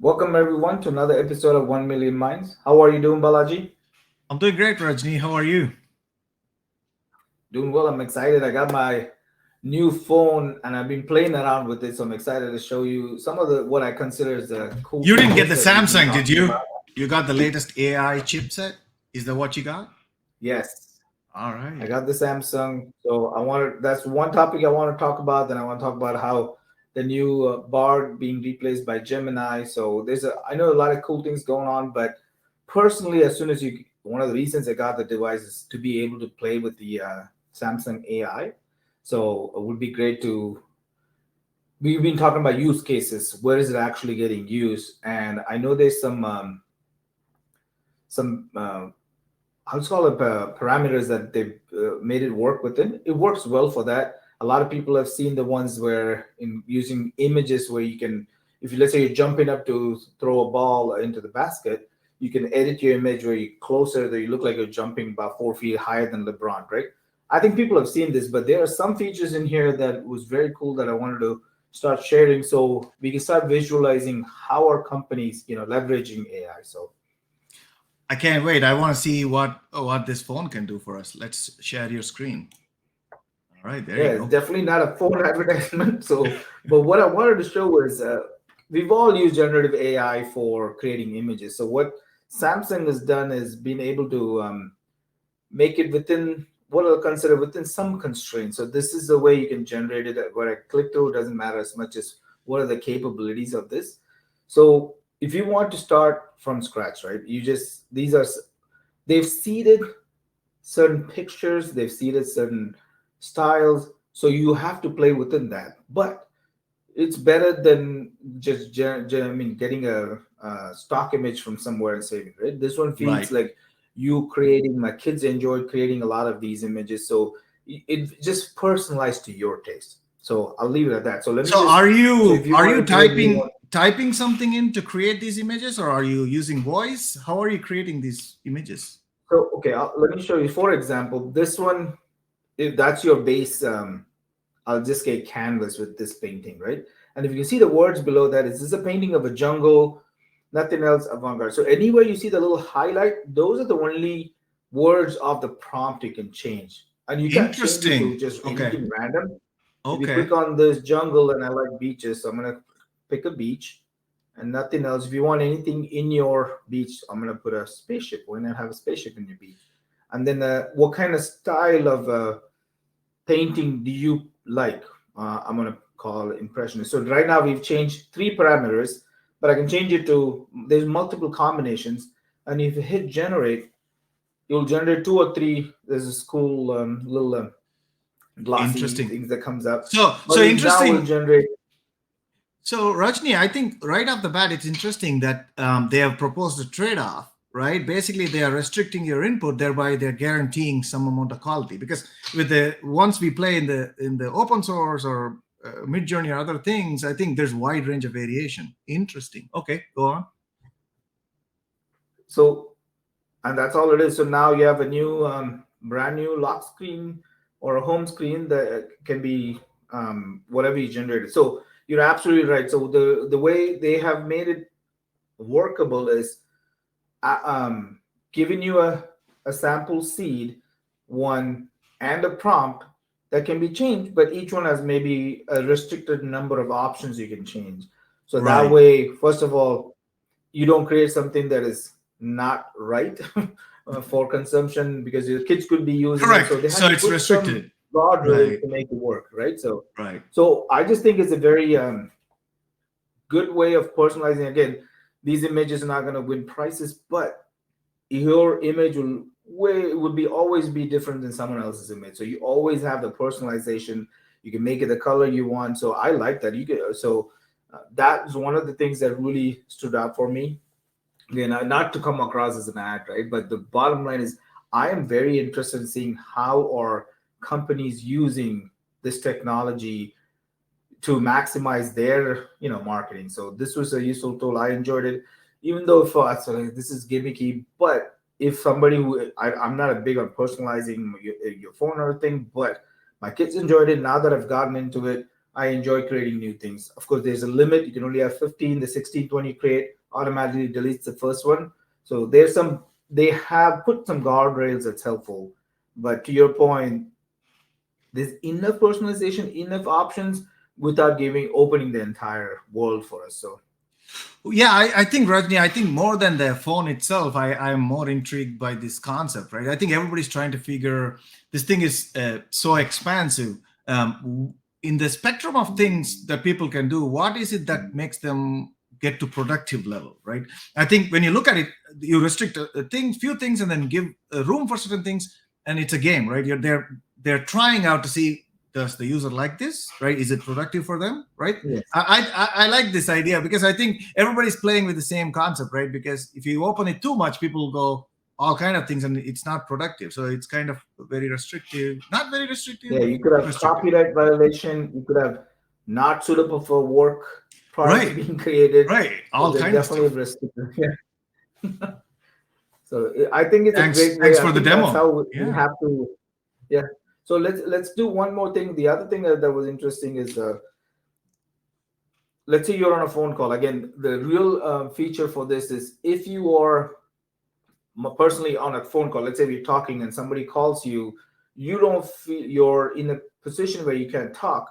Welcome everyone to another episode of 1 Million Minds. How are you doing, Balaji? I'm doing great, Rajni. How are you? Doing well. I'm excited. I got my new phone and I've been playing around with it, so I'm excited to show you some of the what I consider as the cool You didn't get features the that we've been Samsung, did talking you? about. You got the latest AI chipset? Is that what you got? Yes, All I right. got the Samsung. So I want to. That's one topic I want to talk about. Then I want to talk about how the new Bard being replaced by Gemini. So I know a lot of cool things going on, but personally, as soon as you, one of the reasons I got the device is to be able to play with the Samsung AI. So it would be great to. We've been talking about use cases. Where is it actually getting used? And I know there's some let's call it parameters that they've made it work within. It works well for that. A lot of people have seen the ones where in using images where you can, if you let's say you're jumping up to throw a ball into the basket, you can edit your image where you closer that you look like you're jumping about 4 feet higher than LeBron, right? I think people have seen this, but there are some features in here that was very cool that I wanted to start sharing so we can start visualizing how our companies, leveraging AI. So I can't wait. I want to see what this phone can do for us. Let's share your screen. All right, there yeah, you it's go. definitely not a phone advertisement. So, but what I wanted to show was we've all used generative AI for creating images. So, what Samsung has done is been able to make it within what I'll consider within some constraints. So, this is the way you can generate it. Where I click through doesn't matter as much as what are the capabilities of this. So, if you want to start from scratch, right? You just they've seeded certain pictures, they've seeded certain styles, so you have to play within that. But it's better than just getting a stock image from somewhere and saving it, right? This one feels Right. like you creating. My kids enjoyed creating a lot of these images, so it just personalized to your taste. So I'll leave it at that. So let me So just, are so if you you are want you to do a new one. typing something in to create these images, or are you using voice? How are you creating these images? So okay, let me show you. For example, this one, if that's your base, I'll just get canvas with this painting, right? And if you can see the words below that, is this a painting of a jungle, nothing else avant-garde. So anywhere you see the little highlight, those are the only words of the prompt you can change. And you can't change it to Interesting. just Okay. anything random. If you click Okay. on this jungle, and I like beaches, so I'm gonna pick a beach and nothing else. If you want anything in your beach, I'm gonna put a spaceship. Why not have a spaceship in your beach? And then what kind of style of painting do you like? I'm gonna call it impressionist. So right now we've changed three parameters, but I can change it to there's multiple combinations. And if you hit generate, you'll generate two or three. There's this cool little glossy Interesting. things that comes up, So but it now will interesting. generate. So, Rajni, I think right off the bat, it's interesting that they have proposed a trade-off, right? Basically, they are restricting your input, thereby they're guaranteeing some amount of quality. Because with the once we play in the open source or Midjourney or other things, I think there's wide range of variation. Interesting. Okay, go on. So and that's all it is. So now you have a new brand new lock screen or a home screen that can be whatever you generated. So you're absolutely right. So the way they have made it workable is giving you a sample seed one and a prompt that can be changed, but each one has maybe a restricted number of options you can change. So that Right. way, first of all, you don't create something that is not right for consumption because your kids could be using it. So Correct. they had So to it's put some restricted. guardrails Right. to make it work, right? So, Right. so I just think it's a very good way of personalizing. Again, these images are not going to win prizes, but your image would be always be different than someone else's image. So you always have the personalization. You can make it the color you want. So I like that. You can so that was one of the things that really stood out for me. Again, not to come across as an ad, right? But the bottom line is, I am very interested in seeing how are companies using this technology to maximize their, marketing. So this was a useful tool. I enjoyed it, even though for us, this is gimmicky. But if somebody who I'm not a big on personalizing your phone or thing, but my kids enjoyed it. Now that I've gotten into it, I enjoy creating new things. Of course, there's a limit. You can only have 15, the 16, 20 create. automatically deletes the first one. So there's some, they have put some guardrails that's helpful. But to your point, there's enough personalization, enough options without giving opening the entire world for us. So Yeah, I think Rajni, I think more than the phone itself, I'm more intrigued by this concept, right? I think everybody's trying to figure this thing is so expansive. In the spectrum of things that people can do, what is it that makes them get to productive level, right? I think when you look at it, you restrict few things, and then give room for certain things, and it's a game, right? They're trying out to see, does the user like this, right? Is it productive for them, right? yes. I like this idea, because I think everybody's playing with the same concept, right? Because if you open it too much, people will go all kind of things, and it's not productive. So it's kind of very restrictive, not very restrictive, Yeah, you could have restrictive. copyright violation. You could have not suitable for work products Right, being created. right, So all they're kind of definitely stuff. restricted. Yeah. So I think it's a great way. Thanks I for the think that's demo. how we Yeah. have to. Yeah. So let's do one more thing. The other thing that was interesting is, let's say you're on a phone call. Again, the real feature for this is if you are personally on a phone call. Let's say we're talking and somebody calls you. You don't feel you're in a position where you can't talk,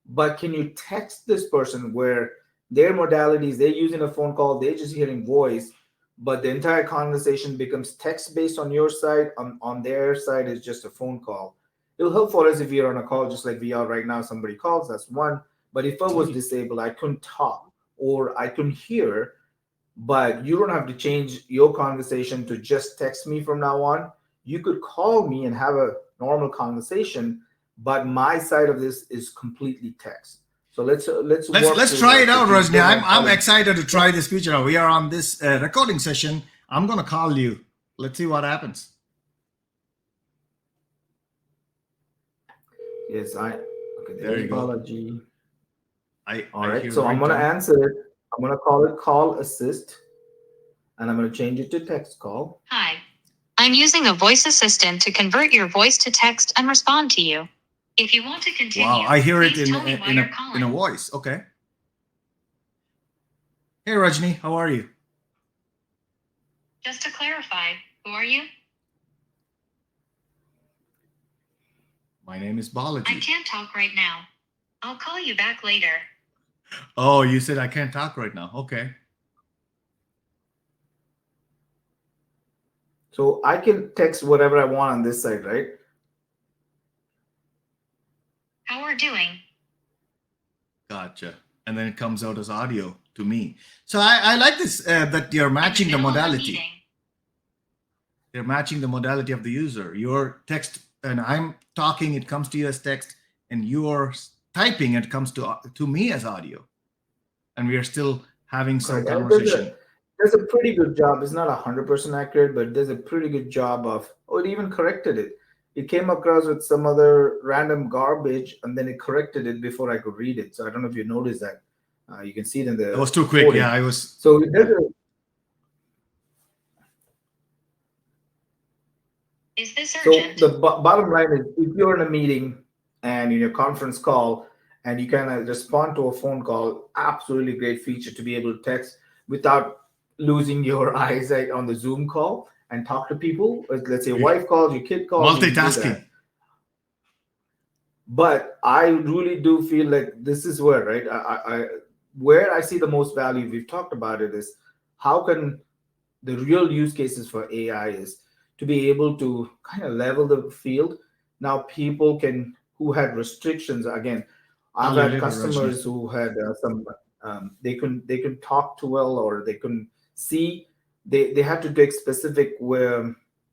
but can you text this person where their modalities, they're using a phone call, they're just hearing voice, but the entire conversation becomes text based on your side, on their side is just a phone call. It'll help for us if you're on a call just like we are right now. Somebody calls, that's one. But if I was disabled, I couldn't talk or I couldn't hear, but you don't have to change your conversation to just text me from now on. You could call me and have a normal conversation, but my side of this is completely text. So let's work Let's through try it that. So out, if you Rajni. don't I'm mind I'm calling, excited to try this feature out. We are on this recording session. I'm gonna call you. Let's see what happens. yes, I okay. There There's you go. Balaji. All I right, hear the so I'm gonna ringtone. answer it. I'm gonna call it call assist, and I'm gonna change it to text call. Hi. I'm using a voice assistant to convert your voice to text and respond to you. If you want to continue, Wow, I hear it please tell me why you're calling. in a voice. Okay. Hey, Rajni, how are you? Just to clarify, who are you? My name is I Balaji. can't talk right now. I'll call you back later. Oh, you said I can't talk right now. Okay. So I can text whatever I want on this side, right? How are doing? Gotcha. And then it comes out as audio to me. So I like this that you're In matching the middle of a modality. meeting. You're matching the modality of the user. Your text, and I'm talking, it comes to you as text, and you're typing, it comes to me as audio. And we are still having some Correct. conversation. There's a pretty good job. It's not 100% accurate, but there's a pretty good job of, oh, it even corrected it. It came across with some other random garbage, and then it corrected it before I could read it. So I don't know if you noticed that. You can see it in the. That was too quick. recording. Yeah, I was. So it does a, Is this so urgent? the bottom line is, if you're in a meeting and in your conference call, and you kind of respond to a phone call, absolutely great feature to be able to text without losing your eyesight on the Zoom call and talk to people. Let's say your wife calls, your kid calls, you can do Multitasking. that. But I really do feel like this is where, right? Where I see the most value, we've talked about it, is how can the real use cases for AI is to be able to kind of level the field. Now people can, who had restrictions, again, I've had customers who had some they couldn't talk too well, or they couldn't see. They had to take specific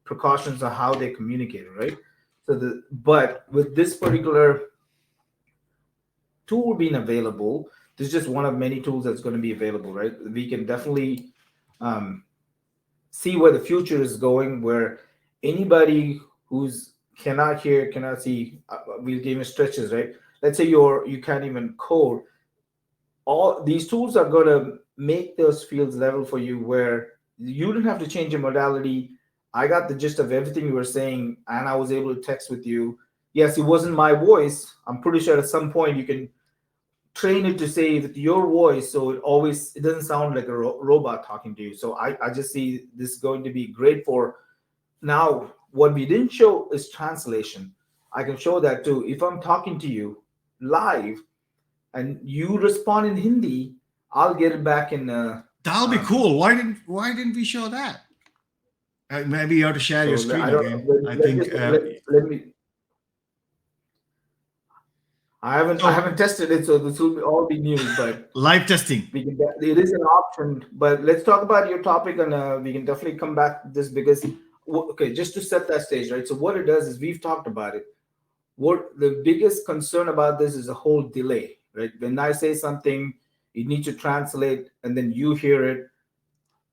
precautions on how they communicated, right? So but with this particular tool being available, this is just one of many tools that's going to be available, right? We can definitely see where the future is going, where anybody who's cannot hear, cannot see, we'll give you stretches, right? Let's say you can't even code. All these tools are going to make those fields level for you, where you don't have to change your modality. I got the gist of everything you were saying, and I was able to text with you. Yes, it wasn't my voice. I'm pretty sure at some point you can train it to say with your voice, so it doesn't sound like a robot talking to you. So I just see this going to be great for now. What we didn't show is translation. I can show that too. If I'm talking to you live and you respond in Hindi, I'll get it back in. That'll be cool. Why didn't we show that? Maybe you have to share your screen I don't again. know. I think. Let me. I haven't tested it, so this will all be new. But live testing. It is an option. But let's talk about your topic, and we can definitely come back to this because okay, just to set that stage, right? So what it does is we've talked about it. What the biggest concern about this is a whole delay, right? When I say something, you need to translate, and then you hear it,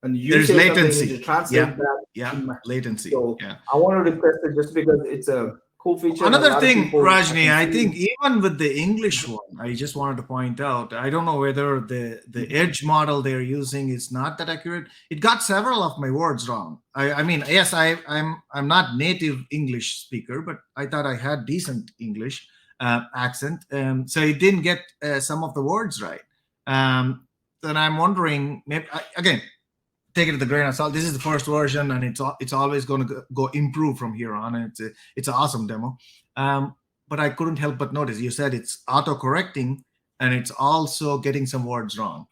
and There's say latency. something, you need to translate Yeah. back. Yeah, latency. So Yeah. I wanted to test it just because it's a cool feature. Another thing, Rajni, I think even with the English one, I just wanted to point out, I don't know whether the Edge model they're using is not that accurate. It got several of my words wrong. I mean, yes, I'm not native English speaker, but I thought I had decent English accent. So it didn't get some of the words right. Then I'm wondering, maybe again, take it with a grain of salt. This is the first version, and it's always going to go improve from here on. And it's an awesome demo. But I couldn't help but notice you said it's auto correcting, and it's also getting some words wrong.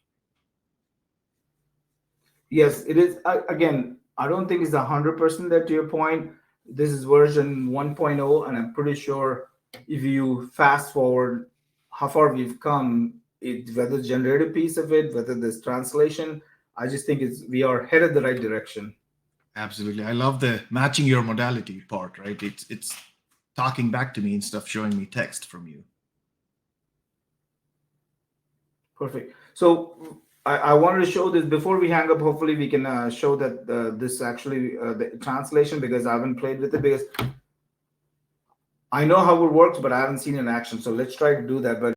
Yes, it is. Again, I don't think it's 100% that to your point. This is version 1.0, and I'm pretty sure if you fast forward how far we've come, whether the generative piece of it, whether this translation, I just think we are headed the right direction. Absolutely. I love the matching your modality part, right? It's talking back to me instead of showing me text from you. Perfect. So I wanted to show this before we hang up. Hopefully we can show that this actually the translation, because I haven't played with it, because I know how it works, but I haven't seen it in action. So let's try to do that. But